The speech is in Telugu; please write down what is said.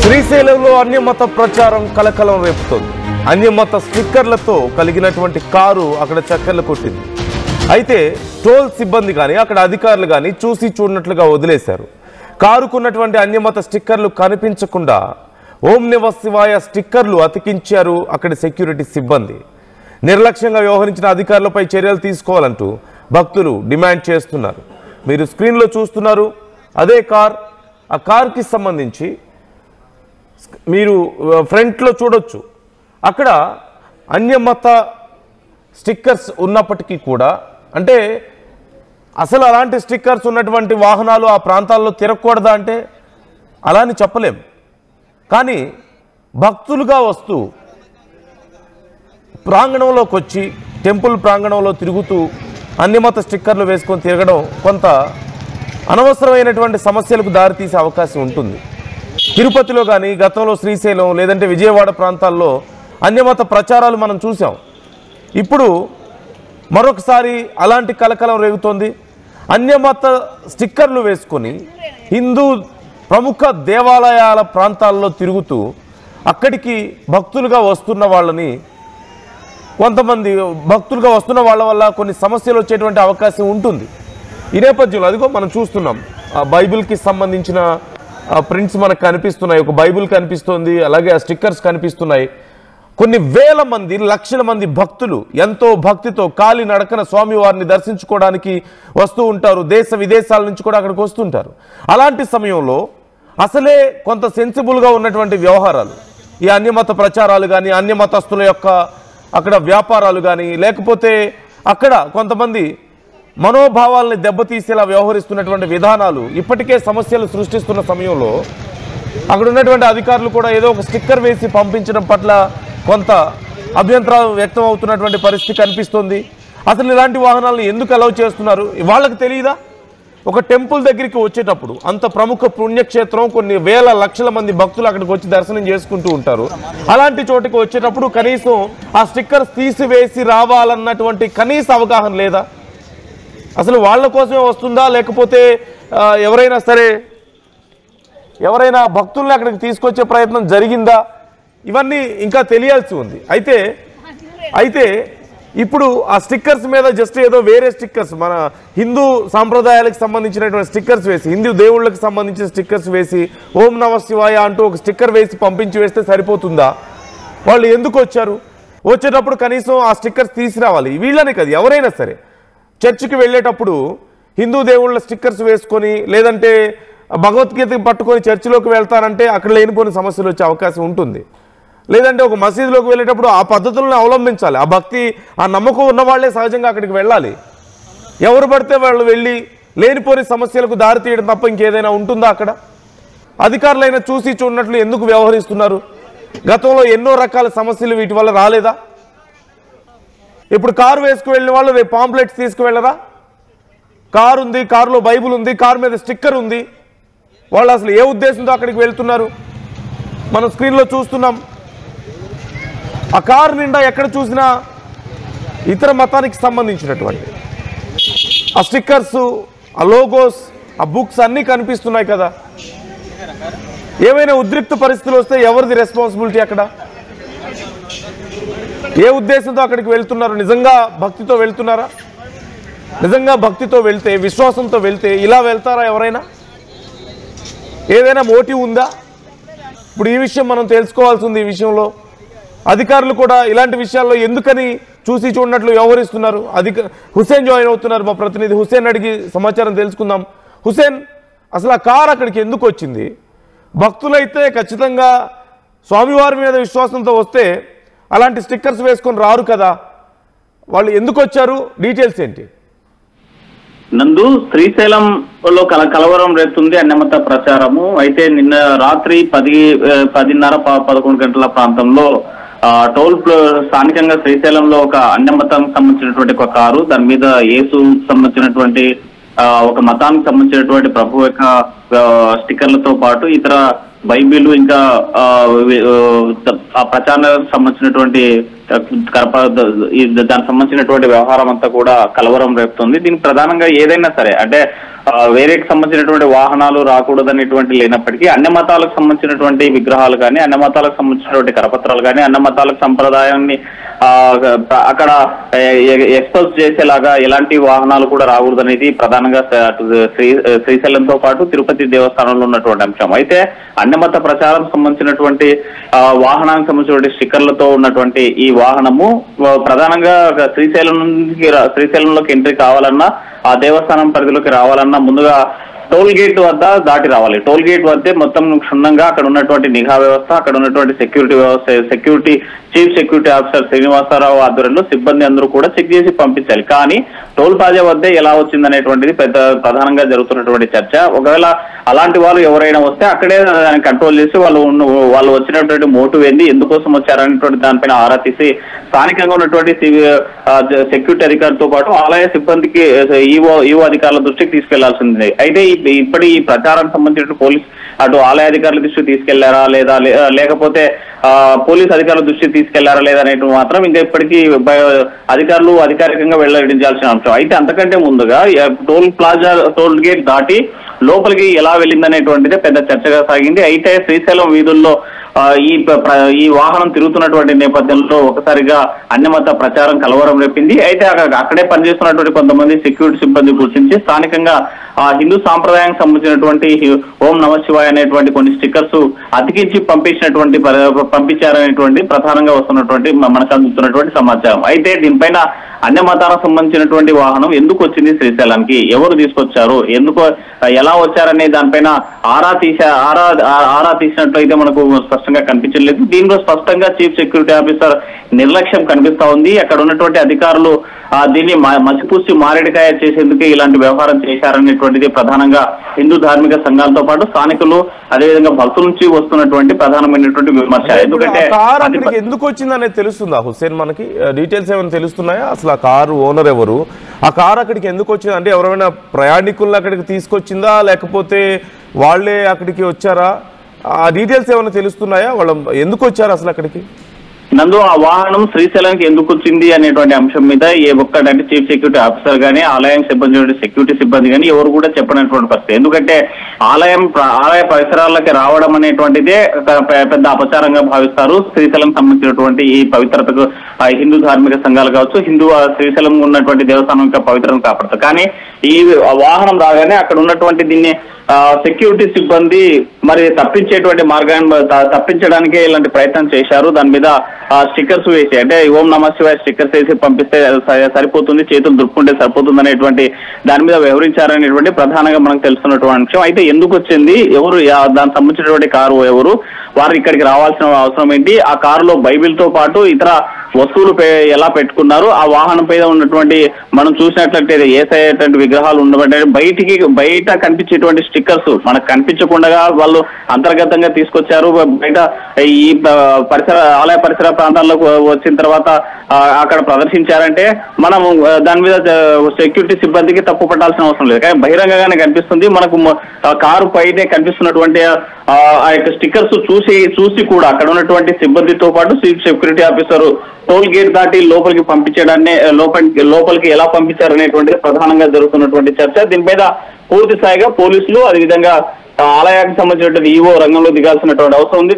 శ్రీశైలంలో అన్యమత ప్రచారం కలకలం రేపుతోంది. అన్యమత స్టిక్కర్లతో కలిగినటువంటి కారు అక్కడ చక్కర్లు కొట్టింది. అయితే టోల్ సిబ్బంది కానీ అక్కడ అధికారులు కానీ చూసి చూడనట్లుగా వదిలేశారు. కారుకున్నటువంటి అన్యమత స్టిక్కర్లు కనిపించకుండా ఓం నమః శివాయ స్టిక్కర్లు అతికించారు అక్కడి సెక్యూరిటీ సిబ్బంది. నిర్లక్ష్యంగా వ్యవహరించిన అధికారులపై చర్యలు తీసుకోవాలంటూ భక్తులు డిమాండ్ చేస్తున్నారు. మీరు స్క్రీన్లో చూస్తున్నారు అదే కార్. ఆ కార్కి సంబంధించి మీరు ఫ్రంట్లో చూడొచ్చు. అక్కడ అన్యమత స్టిక్కర్స్ ఉన్నప్పటికీ కూడా, అంటే అసలు అలాంటి స్టిక్కర్స్ ఉన్నటువంటి వాహనాలు ఆ ప్రాంతాల్లో తిరగకూడదా అంటే అలా అని చెప్పలేం. కానీ భక్తులుగా వస్తూ ప్రాంగణంలోకి వచ్చి టెంపుల్ ప్రాంగణంలో తిరుగుతూ అన్యమత స్టిక్కర్లు వేసుకొని తిరగడం కొంత అనవసరమైనటువంటి సమస్యలకు దారితీసే అవకాశం ఉంటుంది. తిరుపతిలో కానీ గతంలో శ్రీశైలం లేదంటే విజయవాడ ప్రాంతాల్లో అన్యమత ప్రచారాలు మనం చూసాం. ఇప్పుడు మరొకసారి అలాంటి కలకలం రేగుతోంది. అన్యమత స్టిక్కర్లు వేసుకొని హిందూ ప్రముఖ దేవాలయాల ప్రాంతాల్లో తిరుగుతూ అక్కడికి భక్తులుగా వస్తున్న వాళ్ళని, కొంతమంది భక్తులుగా వస్తున్న వాళ్ళ వల్ల కొన్ని సమస్యలు వచ్చేటువంటి అవకాశం ఉంటుంది. ఈ నేపథ్యంలో అదిగో మనం చూస్తున్నాం, ఆ బైబిల్కి సంబంధించిన ప్రింట్స్ మనకు కనిపిస్తున్నాయి. ఒక బైబిల్ కనిపిస్తుంది, అలాగే ఆ స్టిక్కర్స్ కనిపిస్తున్నాయి. కొన్ని వేల మంది, లక్షల మంది భక్తులు ఎంతో భక్తితో కాలి నడకన స్వామివారిని దర్శించుకోవడానికి వస్తూ ఉంటారు. దేశ విదేశాల నుంచి కూడా అక్కడికి వస్తుంటారు. అలాంటి సమయంలో అసలే కొంత సెన్సిబుల్గా ఉన్నటువంటి వ్యవహారాలు, ఈ అన్యమత ప్రచారాలు కానీ, అన్యమతస్తుల యొక్క అక్కడ వ్యాపారాలు కానీ, లేకపోతే అక్కడ కొంతమంది మనోభావాలని దెబ్బతీసేలా వ్యవహరిస్తున్నటువంటి విధానాలు ఇప్పటికే సమస్యలు సృష్టిస్తున్న సమయంలో అక్కడ ఉన్నటువంటి అధికారులు కూడా ఏదో ఒక స్టిక్కర్ వేసి పంపించడం పట్ల కొంత అభ్యంతరాలు వ్యక్తం అవుతున్నటువంటి పరిస్థితి కనిపిస్తుంది. అసలు ఇలాంటి వాహనాలను ఎందుకు అలౌ చేస్తున్నారు? వాళ్ళకి తెలియదా? ఒక టెంపుల్ దగ్గరికి వచ్చేటప్పుడు, అంత ప్రముఖ పుణ్యక్షేత్రం, కొన్ని వేల లక్షల మంది భక్తులు అక్కడికి వచ్చి దర్శనం చేసుకుంటూ ఉంటారు. అలాంటి చోటుకి వచ్చేటప్పుడు కనీసం ఆ స్టిక్కర్స్ తీసివేసి రావాలన్నటువంటి కనీస అవగాహన లేదా? అసలు వాళ్ళ కోసమే వస్తుందా, లేకపోతే ఎవరైనా భక్తుల్ని అక్కడికి తీసుకొచ్చే ప్రయత్నం జరిగిందా? ఇవన్నీ ఇంకా తెలియాల్సి ఉంది. అయితే ఇప్పుడు ఆ స్టిక్కర్స్ మీద జస్ట్ ఏదో వేరే స్టిక్కర్స్, మన హిందూ సాంప్రదాయాలకు సంబంధించినటువంటి స్టిక్కర్స్ వేసి, హిందూ దేవుళ్ళకి సంబంధించిన స్టిక్కర్స్ వేసి, ఓం నమః శివాయ అంటూ ఒక స్టిక్కర్ వేసి పంపించి వేస్తే సరిపోతుందా? వాళ్ళు ఎందుకు వచ్చారు? వచ్చేటప్పుడు కనీసం ఆ స్టిక్కర్స్ తీసుకురావాలి. వీళ్ళనే కాదు, ఎవరైనా సరే చర్చికి వెళ్ళేటప్పుడు హిందూ దేవుళ్ళ స్టిక్కర్స్ వేసుకొని, లేదంటే భగవద్గీత పట్టుకొని చర్చిలోకి వెళ్తారంటే అక్కడ లేనిపోయిన సమస్యలు వచ్చే అవకాశం ఉంటుంది. లేదంటే ఒక మసీదులోకి వెళ్ళేటప్పుడు ఆ పద్ధతులను అవలంబించాలి. ఆ భక్తి, ఆ నమ్మకం ఉన్న వాళ్ళే సహజంగా అక్కడికి వెళ్ళాలి. ఎవరు పడితే వాళ్ళు వెళ్ళి లేనిపోని సమస్యలకు దారి తీయడం తప్ప ఇంకేదైనా ఉంటుందా? అక్కడ అధికారులైనా చూసి చూడనట్లు ఎందుకు వ్యవహరిస్తున్నారు? గతంలో ఎన్నో రకాల సమస్యలు వీటి వల్ల రాలేదా? ఇప్పుడు కారు వేసుకు వెళ్ళిన వాళ్ళు రేపు పాంప్లెట్స్ తీసుకువెళ్ళరా? కారు ఉంది, కారులో బైబుల్ ఉంది, కారు మీద స్టిక్కర్ ఉంది. వాళ్ళు అసలు ఏ ఉద్దేశంతో అక్కడికి వెళ్తున్నారు? మనం స్క్రీన్లో చూస్తున్నాం. ఆ కారు నిండా ఎక్కడ చూసినా ఇతర మతానికి సంబంధించినటువంటి ఆ స్టిక్కర్స్, ఆ లోగోస్, ఆ బుక్స్ అన్నీ కనిపిస్తున్నాయి కదా. ఏమైనా ఉద్రిక్త పరిస్థితులు వస్తే ఎవరిది రెస్పాన్సిబిలిటీ? అక్కడ ఏ ఉద్దేశంతో అక్కడికి వెళ్తున్నారు? నిజంగా భక్తితో వెళ్తున్నారా? నిజంగా భక్తితో వెళ్తే, విశ్వాసంతో వెళ్తే ఇలా వెళ్తారా ఎవరైనా? ఏదైనా మోటివ్ ఉందా? ఇప్పుడు ఈ విషయం మనం తెలుసుకోవాల్సి ఉంది. ఈ విషయంలో అధికారులు కూడా ఇలాంటి విషయాల్లో ఎందుకని చూసి చూడనట్లు వ్యవహరిస్తున్నారు? హుసేన్ జాయిన్ అవుతున్నారు, మా ప్రతినిధి హుసేన్ అడిగి సమాచారం తెలుసుకుందాం. హుసేన్, అసలు ఆ కారు అక్కడికి ఎందుకు వచ్చింది? భక్తులైతే ఖచ్చితంగా స్వామివారి మీద విశ్వాసంతో వస్తే అలాంటి స్టిక్కర్స్ వేసుకొని రారు కదా. వాళ్ళు ఎందుకు వచ్చారు? డీటెయిల్స్ ఏంటి? నందు, శ్రీశైలంలో కలవరం రేపుతుంది అన్యమత ప్రచారము. అయితే నిన్న రాత్రి 10:30-11 గంటల ప్రాంతంలో టోల్ స్థానికంగా శ్రీశైలంలో ఒక అన్యమతానికి సంబంధించినటువంటి ఒక కారు, దాని మీద యేసు సంబంధించినటువంటి ఒక మతానికి సంబంధించినటువంటి ప్రభు యొక్క స్టిక్కర్లతో పాటు ఇతర బైబిల్ ఇంకా ఆ ప్రచారానికి సంబంధించినటువంటి దానికి సంబంధించినటువంటి వ్యవహారం అంతా కూడా కలవరం రేపుతుంది. దీనికి ప్రధానంగా ఏదైనా సరే అంటే వేరేకి సంబంధించినటువంటి వాహనాలు రాకూడదనేటువంటి లేనప్పటికీ అన్ని మతాలకు సంబంధించినటువంటి విగ్రహాలు కానీ అన్ని మతాలకు సంబంధించినటువంటి కరపత్రాలు కానీ అన్ని మతాలకు సంప్రదాయాన్ని అక్కడ ఎక్స్పోజ్ చేసేలాగా ఎలాంటి వాహనాలు కూడా రాకూడదనేది ప్రధానంగా శ్రీశైలంతో పాటు తిరుపతి దేవస్థానంలో ఉన్నటువంటి అంశం. అయితే అన్ని మత ప్రచారం సంబంధించినటువంటి వాహనానికి సంబంధించినటువంటి స్టిక్కర్లతో ఉన్నటువంటి ఈ వాహనము ప్రధానంగా శ్రీశైలంలోకి ఎంట్రీ కావాలన్నా ఆ దేవస్థానం పరిధిలోకి రావాలన్నా ముందుగా టోల్ గేట్ వద్ద దాటి రావాలి. టోల్ గేట్ వద్దే మొత్తం క్షుణ్ణంగా అక్కడ ఉన్నటువంటి నిఘా వ్యవస్థ, అక్కడ ఉన్నటువంటి సెక్యూరిటీ వ్యవస్థ, చీఫ్ సెక్యూరిటీ ఆఫీసర్ శ్రీనివాసరావు ఆధ్వర్యంలో సిబ్బంది అందరూ కూడా చెక్ చేసి పంపించాలి. కానీ టోల్ ప్లాజా వద్దే ఎలా వచ్చిందనేటువంటిది ప్రధానంగా జరుగుతున్నటువంటి చర్చ. ఒకవేళ అలాంటి వాళ్ళు ఎవరైనా వస్తే అక్కడే దాన్ని కంట్రోల్ చేసి వాళ్ళు వచ్చినటువంటి మోటివ్ ఏంది, ఎందుకోసం వచ్చారనేటువంటి దానిపైన ఆరా తీసి స్థానికంగా ఉన్నటువంటి సెక్యూరిటీ అధికారులతో పాటు ఆలయ సిబ్బందికి ఈవో అధికారుల దృష్టికి తీసుకెళ్లాల్సింది. అయితే ఇప్పటి ఈ ప్రచారానికి సంబంధించిన పోలీస్ అటు ఆలయ అధికారుల దృష్టికి తీసుకెళ్లారా లేదా లేకపోతే పోలీస్ అధికారుల దృష్టికి తీసుకెళ్లారా లేదా అనేటు మాత్రం ఇంకా ఇప్పటికీ అధికారులు అధికారికంగా వెల్లడించాల్సిన అంశం. అయితే అంతకంటే ముందుగా టోల్ గేట్ దాటి లోపలికి ఎలా వెళ్ళిందనేటువంటిదే పెద్ద చర్చగా సాగింది. అయితే శ్రీశైలం వీధుల్లో ఈ వాహనం తిరుగుతున్నటువంటి నేపథ్యంలో ఒకసారిగా అన్యమత ప్రచారం కలవరం రేపింది. అయితే అక్కడే పనిచేస్తున్నటువంటి కొంతమంది సెక్యూరిటీ సిబ్బంది గుర్తించి స్థానికంగా హిందూ సాంప్రదాయానికి సంబంధించినటువంటి ఓం నమ శివాయ అనేటువంటి కొన్ని స్టిక్కర్స్ అతికించి పంపించారనేటువంటి ప్రధానంగా వస్తున్నటువంటి మనకు అందుతున్నటువంటి సమాచారం. అయితే దీనిపైన అన్య మతాలకు సంబంధించినటువంటి వాహనం ఎందుకు వచ్చింది శ్రీశైలానికి, ఎవరు తీసుకొచ్చారు, ఎందుకు ఎలా వచ్చారనే దానిపైన ఆరా తీసినట్లయితే మనకు స్పష్టంగా కనిపించలేదు. దీనిలో స్పష్టంగా చీఫ్ సెక్యూరిటీ ఆఫీసర్ నిర్లక్ష్యం కనిపిస్తా ఉంది. అక్కడ ఉన్నటువంటి అధికారులు దీన్ని మసిపూసి మారేడికాయ చేసేందుకు ఇలాంటి వ్యవహారం చేశారనేటువంటిది ప్రధానంగా హిందూ ధార్మిక సంఘాలతో పాటు స్థానికులు అదేవిధంగా భక్తుల నుంచి వస్తున్నటువంటి ప్రధానమైనటువంటి విమర్శ. ఎందుకంటే ఎందుకు వచ్చిందనేది తెలుస్తుందా హుస్సేన్, మనకి డీటెయిల్స్ ఏమైనా తెలుస్తున్నాయా? అసలు ఆ కారు ఓనర్ ఎవరు, ఆ కారు అక్కడికి ఎందుకు వచ్చింది, అంటే ఎవరైనా ప్రయాణికులను అక్కడికి తీసుకొచ్చిందా లేకపోతే వాళ్ళే అక్కడికి వచ్చారా? ఆ డీటెయిల్స్ ఏమైనా తెలుస్తున్నాయా? వాళ్ళు ఎందుకు వచ్చారు అసలు అక్కడికి? నందు ఆ వాహనం శ్రీశైలానికి ఎందుకు వచ్చింది అనేటువంటి అంశం మీద ఏ ఒక్కటంటే చీఫ్ సెక్యూరిటీ ఆఫీసర్ కానీ ఆలయానికి సంబంధించిన సెక్యూరిటీ సిబ్బంది కానీ ఎవరు కూడా చెప్పనటువంటి పరిస్థితి. ఎందుకంటే ఆలయ పరిసరాలకి రావడం అనేటువంటిదే పెద్ద అపచారంగా భావిస్తారు. శ్రీశైలం సంబంధించినటువంటి ఈ పవిత్రతకు హిందూ ధార్మిక సంఘాలు కావచ్చు, శ్రీశైలం ఉన్నటువంటి దేవస్థానం యొక్క పవిత్రతను కాపాడతారు. కానీ ఈ వాహనం రాగానే అక్కడ ఉన్నటువంటి దీన్ని సెక్యూరిటీ సిబ్బంది మరి తప్పించడానికే ఇలాంటి ప్రయత్నం చేశారు. దాని మీద స్టిక్కర్స్ వేసి అంటే ఓం నమ శివాయ స్టిక్కర్స్ వేసి పంపిస్తే సరిపోతుంది, చేతులు దుప్పుకుంటే సరిపోతుంది అనేటువంటి దాని మీద వ్యవహరించారనేటువంటి ప్రధానంగా మనకు తెలుస్తున్నటువంటి అంశం. అయితే ఎందుకు వచ్చింది, ఎవరు దానికి సంబంధించినటువంటి కారు ఎవరు, వారు ఇక్కడికి రావాల్సిన అవసరం ఏంటి, ఆ కారులో బైబిల్ తో పాటు ఇతర వస్తువులు ఎలా పెట్టుకున్నారు, ఆ వాహనం పైన ఉన్నటువంటి మనం చూసినట్లయితే ఏసైనటువంటి విగ్రహాలు ఉండబట్టే బయట కనిపించేటువంటి స్టిక్కర్స్ మనకు కనిపించకుండా వాళ్ళు అంతర్గతంగా తీసుకొచ్చారు. బయట ఈ ఆలయ పరిసర ప్రాంతాల్లోకి వచ్చిన తర్వాత అక్కడ ప్రదర్శించారంటే మనం దాని మీద సెక్యూరిటీ సిబ్బందికి తప్పు పట్టాల్సిన అవసరం లేదు. కానీ బహిరంగంగానే కనిపిస్తుంది. మనకు కారు పైనే కనిపిస్తున్నటువంటి ఆ యొక్క స్టిక్కర్స్ చూసి కూడా అక్కడ ఉన్నటువంటి సిబ్బందితో పాటు chief security officer toll gate దాటి లోపలికి ఎలా పంపించారు అనేటువంటిది ప్రధానంగా జరుగుతున్నటువంటి చర్చ. దీని మీద పూర్తి స్థాయిగా పోలీసులు అదేవిధంగా ఆలయానికి సంబంధించినటువంటి ఈవో రంగంలో దిగాల్సినటువంటి అవసరం ఉంది.